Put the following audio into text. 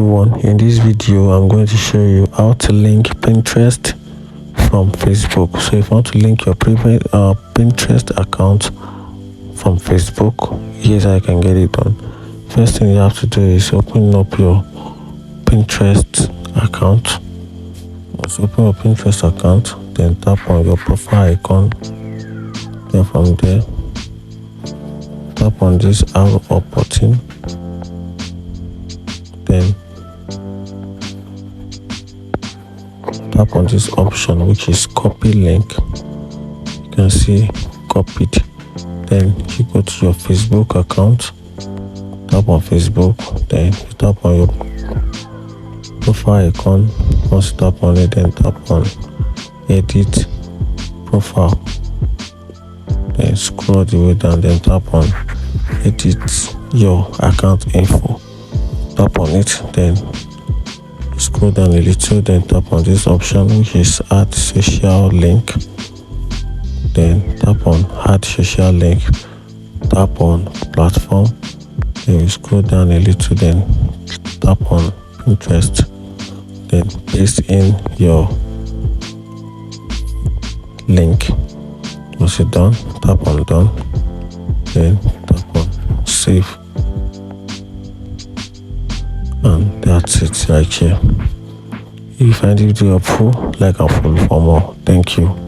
everyone, in this video I'm going to show you how to link Pinterest from Facebook. So if you want to link your Pinterest account from Facebook, here's how you can get it done. First thing you have to do is open up your Pinterest account. Once you open your Pinterest account, then tap on your profile icon. Then from there, tap on this arrow up button. Then tap on this option which is copy link. You can see copied. Then you go to your Facebook account, tap on Facebook, then you tap on your profile icon. Once you tap on it, then tap on edit profile, then scroll the way down, then tap on edit your account info. Tap on it, then scroll down a little, then tap on this option which is add social link. Then tap on add social link, tap on platform, then you scroll down a little, then tap on Pinterest, then paste in your link. Once you're done, tap on done, then tap on save. And that's it right here. If you find the video helpful, like and follow for more. Thank you.